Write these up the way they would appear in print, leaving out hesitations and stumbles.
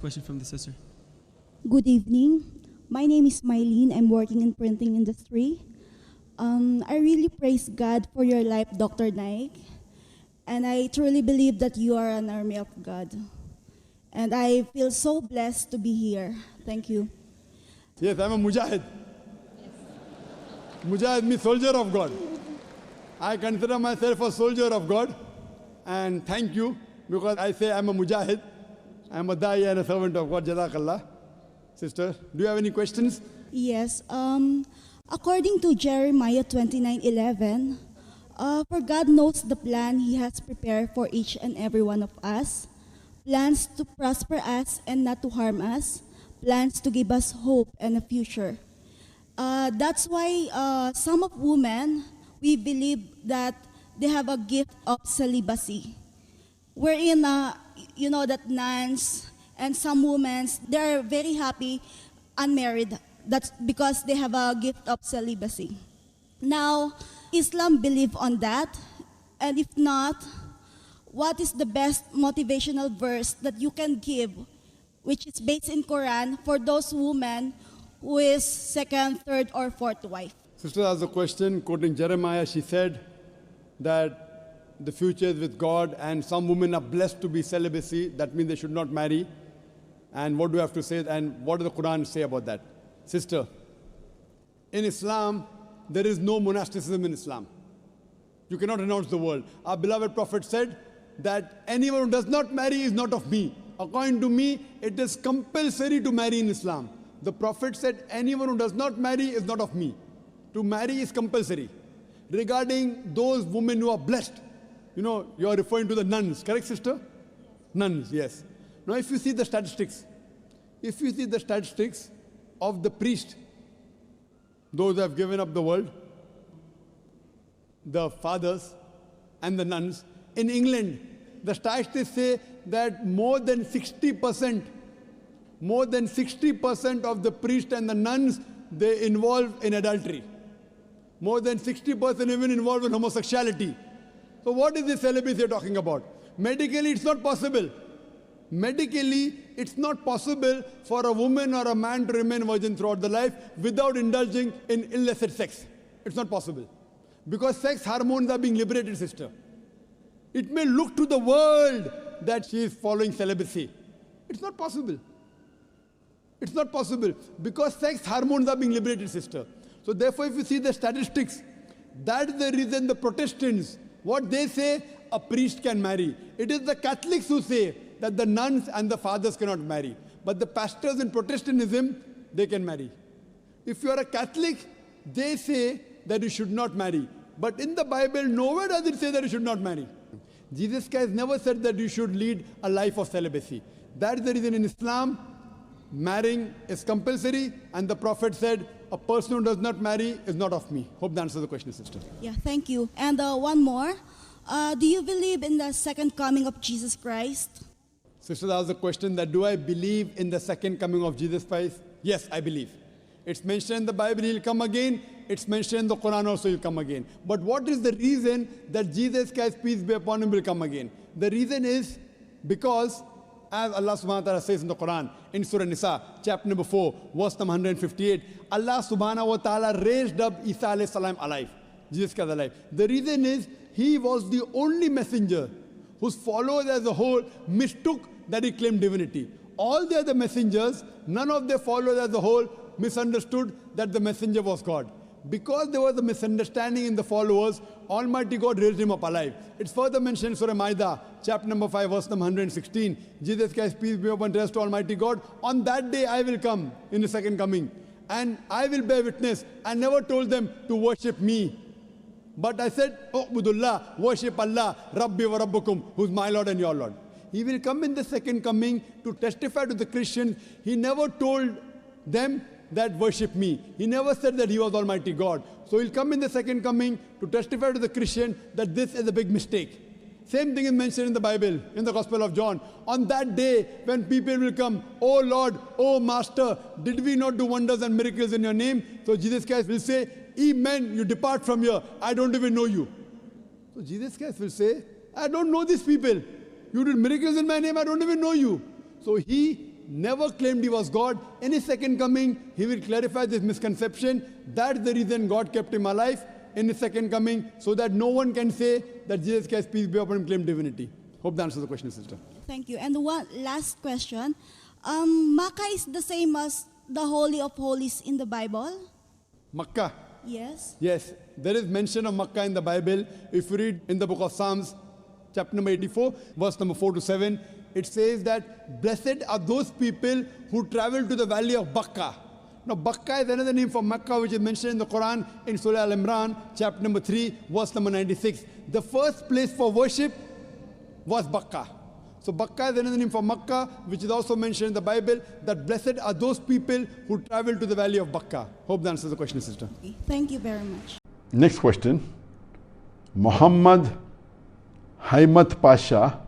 Question from the sister. Good evening. My name is Mylene. I'm working in printing industry. I really praise God for your life, Dr. Naik. And I truly believe that you are an army of God. And I feel so blessed to be here. Thank you. Yes, I'm a mujahid. Mujahid means soldier of God. I consider myself a soldier of God. And thank you, because I say I'm a mujahid. I'm a da'i and a servant of God. Jazakallah. Sister, do you have any questions? Yes. According to Jeremiah 29:11, for God knows the plan He has prepared for each and every one of us, plans to prosper us and not to harm us, plans to give us hope and a future. That's why some of women, we believe that they have a gift of celibacy, wherein you know that nuns and some women, they're very happy unmarried. That's because they have a gift of celibacy. Now, Islam believe on that, and if not, what is the best motivational verse that you can give, which is based in Quran, for those women who is second, third, or fourth wife? Sister asked a question, quoting Jeremiah. She said that the future is with God, and some women are blessed to be celibacy. That means they should not marry. And what do you have to say? And what does the Quran say about that? Sister, in Islam, there is no monasticism in Islam. You cannot renounce the world. Our beloved Prophet said that anyone who does not marry is not of me. According to me, it is compulsory to marry in Islam. The Prophet said anyone who does not marry is not of me. To marry is compulsory. Regarding those women who are blessed, you know, you are referring to the nuns, correct, sister? Nuns, yes. Now, if you see the statistics of the priest, those who have given up the world, the fathers and the nuns, in England, the statistics say that more than 60% of the priests and the nuns, they involve in adultery. More than 60% even involved in homosexuality. So what is this celibacy you're talking about? Medically, it's not possible. Medically, it's not possible for a woman or a man to remain virgin throughout the life without indulging in illicit sex. It's not possible. Because sex hormones are being liberated, sister. It may look to the world that she is following celibacy. It's not possible. It's not possible. Because sex hormones are being liberated, sister. So therefore, if you see the statistics, that's the reason the Protestants, what they say, a priest can marry. It is the Catholics who say that the nuns and the fathers cannot marry. But the pastors in Protestantism, they can marry. If you are a Catholic, they say that you should not marry. But in the Bible, nowhere does it say that you should not marry. Jesus Christ never said that you should lead a life of celibacy. That's the reason in Islam, marrying is compulsory, and the Prophet said, a person who does not marry is not of me. Hope that answers the question, sister. Yeah, thank you. And one more. Do you believe in the second coming of Jesus Christ? Sister asked the question that, do I believe in the second coming of Jesus Christ? Yes, I believe. It's mentioned in the Bible, he'll come again. It's mentioned in the Quran also, he'll come again. But what is the reason that Jesus Christ, peace be upon him, will come again? The reason is because, as Allah subhanahu wa ta'ala says in the Quran, in Surah Nisa, chapter number 4, verse number 158, Allah subhanahu wa ta'ala raised up Isa alayhi salam alive. Jesus Christ alive. The reason is, he was the only messenger whose followers as a whole mistook that he claimed divinity. All the other messengers, none of their followers as a whole misunderstood that the messenger was God. Because there was a misunderstanding in the followers, Almighty God raised him up alive. It's further mentioned in Surah Ma'idah, chapter number 5, verse number 116. Jesus Christ, peace be upon him, to Almighty God. On that day I will come in the second coming, and I will bear witness. I never told them to worship me, but I said, U'budullah, worship Allah, Rabbi wa Rabbukum, who's my Lord and your Lord. He will come in the second coming to testify to the Christians. He never told them that worship me. He never said that he was Almighty God. So he'll come in the second coming to testify to the Christian that this is a big mistake. Same thing is mentioned in the Bible, in the Gospel of John. On that day, when people will come, oh Lord, oh Master, did we not do wonders and miracles in your name? So Jesus Christ will say, ye men, you depart from here. I don't even know you. So Jesus Christ will say, I don't know these people. You did miracles in my name, I don't even know you. So he never claimed he was God. In his second coming, he will clarify this misconception. That's the reason God kept him alive in his second coming, so that no one can say that Jesus Christ, peace be upon him, claimed divinity. Hope that answers the question, sister. Thank you. And one last question. Makkah is the same as the Holy of Holies in the Bible? Makkah. Yes. Yes, there is mention of Makkah in the Bible. If you read in the book of Psalms, chapter number 84, verse number 4 to 7, it says that blessed are those people who travel to the valley of Bakka. Now, Bakka is another name for Makkah, which is mentioned in the Quran in Surah Al-Imran, chapter number 3, verse number 96. The first place for worship was Bakka. So Bakka is another name for Makkah, which is also mentioned in the Bible, that blessed are those people who travel to the valley of Bakka. Hope that answers the question, sister. Okay. Thank you very much. Next question. Muhammad Haimat Pasha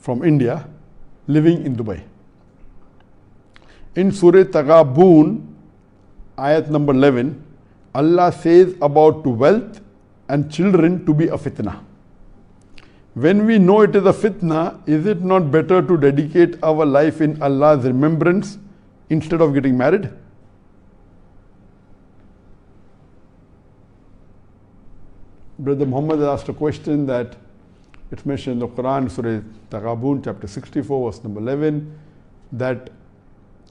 from India, living in Dubai. In Surah Taghabun, ayat number 11, Allah says about wealth and children to be a fitna. When we know it is a fitna, is it not better to dedicate our life in Allah's remembrance instead of getting married? Brother Muhammad asked a question that it's mentioned in the Quran, Surah Taghabun, chapter 64, verse number 11, that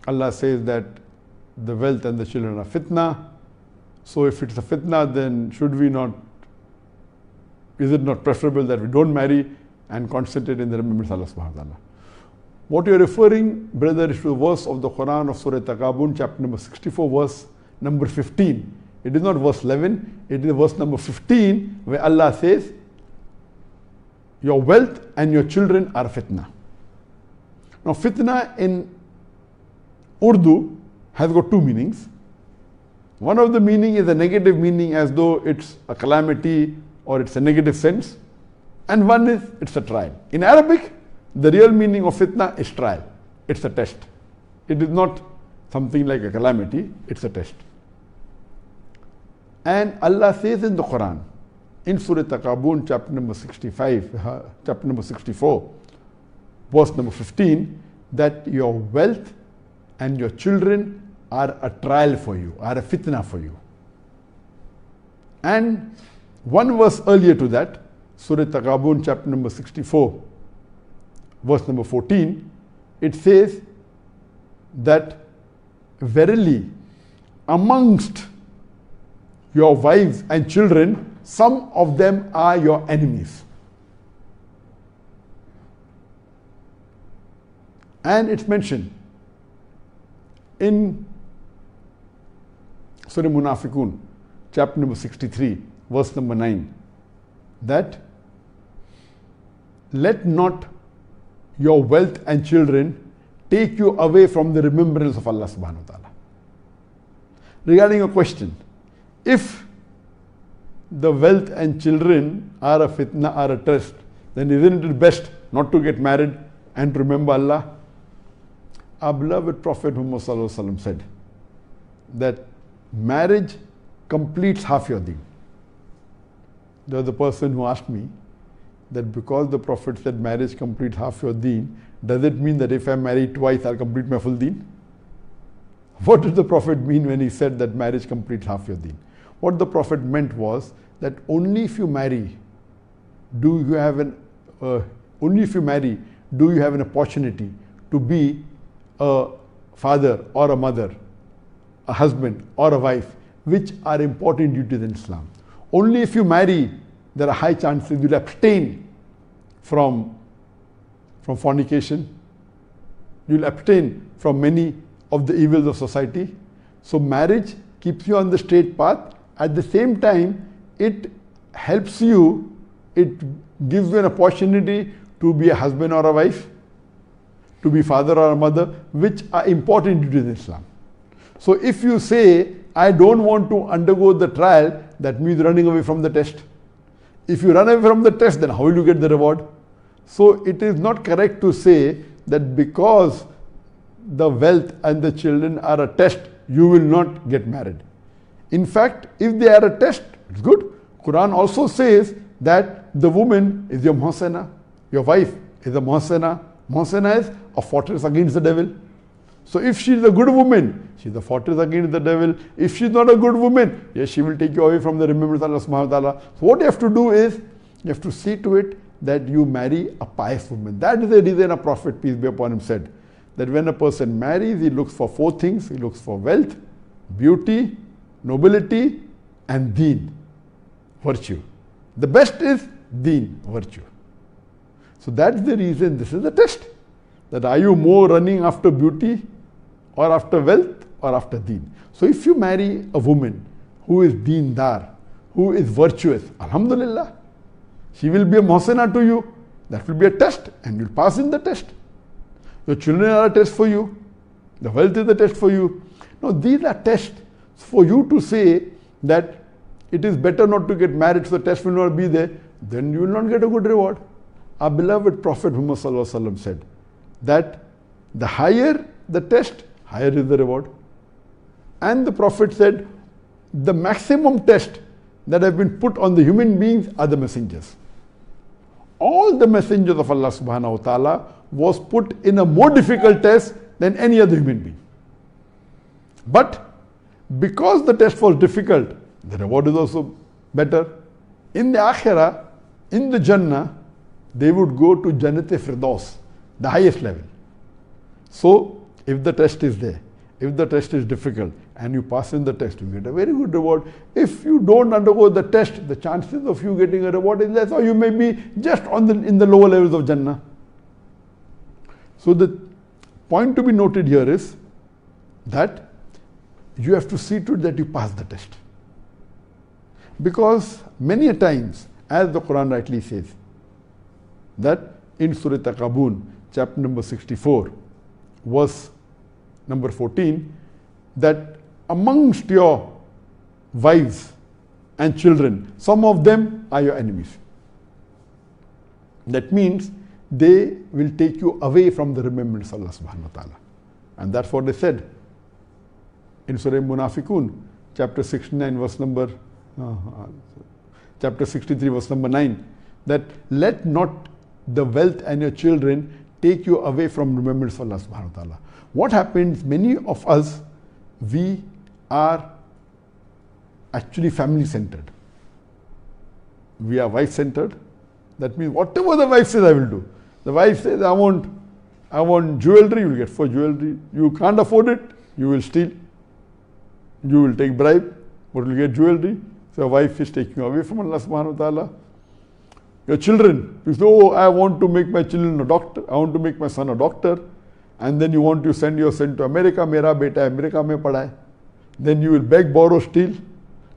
Allah says that the wealth and the children are fitna. So if it's a fitna, then is it not preferable that we don't marry and concentrate in the remembrance of Allah subhanahu wa ta'ala? What you're referring, brother, is to the verse of the Quran of Surah Taghabun, chapter number 64, verse number 15. It is not verse 11, it is verse number 15, where Allah says, your wealth and your children are fitna. Now, fitna in Urdu has got two meanings. One of the meaning is a negative meaning, as though it's a calamity or it's a negative sense. And one is it's a trial. In Arabic, the real meaning of fitna is trial. It's a test. It is not something like a calamity, it's a test. And Allah says in the Quran, in Surah Taghabun, chapter number 64, verse number 15, that your wealth and your children are a trial for you, are a fitna for you. And one verse earlier to that, Surah Taghabun, chapter number 64, verse number 14, it says that verily amongst your wives and children, some of them are your enemies. And it's mentioned in Surah Munafiqun, chapter number 63, verse number 9, that let not your wealth and children take you away from the remembrance of Allah subhanahu wa ta'ala. Regarding a question, if the wealth and children are a fitna, are a test, then isn't it best not to get married and to remember Allah? Our beloved Prophet Muhammad sallallahu alaihi wasallam said that marriage completes half your deen. There was a person who asked me that because the Prophet said marriage completes half your deen, does it mean that if I marry twice, I'll complete my full deen? What did the Prophet mean when he said that marriage completes half your deen? What the Prophet meant was that only if you marry do you have an opportunity to be a father or a mother, a husband or a wife, which are important duties in Islam. Only if you marry, there are high chances you'll abstain from fornication, you'll abstain from many of the evils of society. So marriage keeps you on the straight path. At the same time, it helps you, it gives you an opportunity to be a husband or a wife, to be father or a mother, which are important duties in Islam. So if you say, I don't want to undergo the trial, that means running away from the test. If you run away from the test, then how will you get the reward? So it is not correct to say that because the wealth and the children are a test, you will not get married. In fact, if they are a test, it's good. Quran also says that the woman is your muhsana, your wife is a muhsana. Muhsana is a fortress against the devil. So if she's a good woman, she's a fortress against the devil. If she's not a good woman, yes, she will take you away from the remembrance of Allah subhanahu wa ta'ala. So what you have to do is, you have to see to it that you marry a pious woman. That is the reason a prophet, peace be upon him, said that when a person marries, he looks for 4 things. He looks for wealth, beauty, nobility, and deen, virtue. The best is deen, virtue. So that's the reason this is a test. That are you more running after beauty or after wealth or after deen? So if you marry a woman who is deendar, who is virtuous, alhamdulillah, she will be a muhsina to you. That will be a test and you'll pass in the test. Your children are a test for you. The wealth is a test for you. No, these are tests for you to say that it is better not to get married, so the test will not be there. Then you will not get a good reward. Our beloved Prophet Muhammad sallallahu alaihi wasallam said that the higher the test, higher is the reward. And the Prophet said the maximum test that have been put on the human beings are the messengers. All the messengers of Allah subhanahu wa ta'ala was put in a more difficult test than any other human being. But because the test was difficult, the reward is also better. In the Akhirah, in the Jannah, they would go to Jannat-e-Firdaus, the highest level. So, if the test is there, if the test is difficult, and you pass in the test, you get a very good reward. If you don't undergo the test, the chances of you getting a reward is less, or you may be just in the lower levels of Jannah. So the point to be noted here is that you have to see to it that you pass the test. Because many a times, as the Quran rightly says, that in Surah Taqabun, chapter number 64, verse number 14, that amongst your wives and children, some of them are your enemies. That means they will take you away from the remembrance of Allah subhanahu wa ta'ala. And that's what they said in Surah Munafiqun, chapter 69, verse number, chapter 63, verse number 9, that let not the wealth and your children take you away from remembrance of Allah subhanahu wa ta'ala. What happens, many of us, we are actually family centered. We are wife centered. That means whatever the wife says, I will do. The wife says, I want jewelry, you will get for jewelry. You can't afford it, you will steal. You will take bribe, but you will get jewelry. So your wife is taking you away from Allah subhanahu wa ta'ala. Your children, you say, oh, I want to make my children a doctor, I want to make my son a doctor. And then you want to send your son to America, mera beta America mein pada hai. Then you will beg, borrow, steal.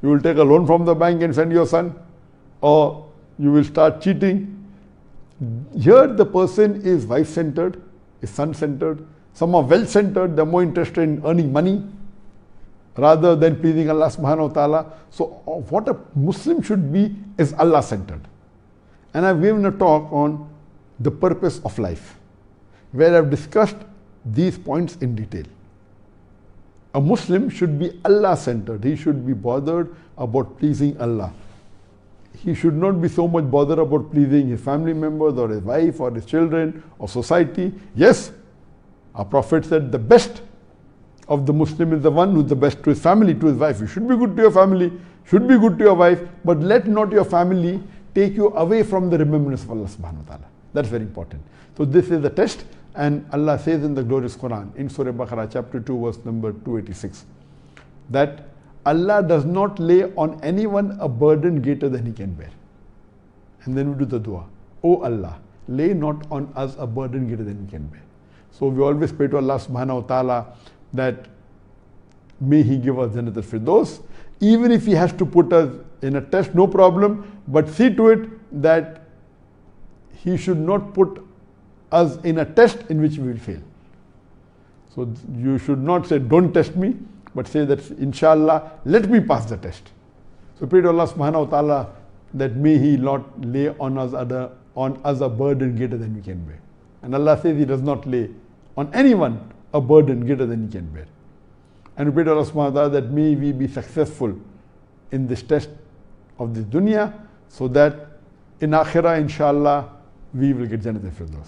You will take a loan from the bank and send your son. Or you will start cheating. Here the person is wife-centered, is son-centered. Some are well-centered, they're more interested in earning money rather than pleasing Allah subhanahu wa ta'ala. So what a Muslim should be is Allah-centered. And I've given a talk on the purpose of life, where I've discussed these points in detail. A Muslim should be Allah-centered. He should be bothered about pleasing Allah. He should not be so much bothered about pleasing his family members or his wife or his children or society. Yes, our Prophet said the best of the Muslim is the one who is the best to his family, to his wife. You should be good to your family, should be good to your wife, but let not your family take you away from the remembrance of Allah subhanahu wa ta'ala. That's very important. So this is the test, and Allah says in the glorious Quran, in Surah Baqarah chapter 2 verse number 286, that Allah does not lay on anyone a burden greater than he can bear. And then we do the dua, oh Allah, lay not on us a burden greater than we can bear. So we always pray to Allah subhanahu wa ta'ala that may He give us Jannat al-Firdaus. Even if He has to put us in a test, no problem, but see to it that He should not put us in a test in which we will fail. So you should not say, don't test me, but say that, inshallah, let me pass the test. So pray to Allah subhanahu wa ta'ala that may He not lay on us a burden greater than we can bear. And Allah says He does not lay on anyone a burden greater than he can bear. And we pray to Allah subhanahu wa ta'ala that may we be successful in this test of this dunya, so that in akhirah, inshallah, we will get Jannat al-Firdaus.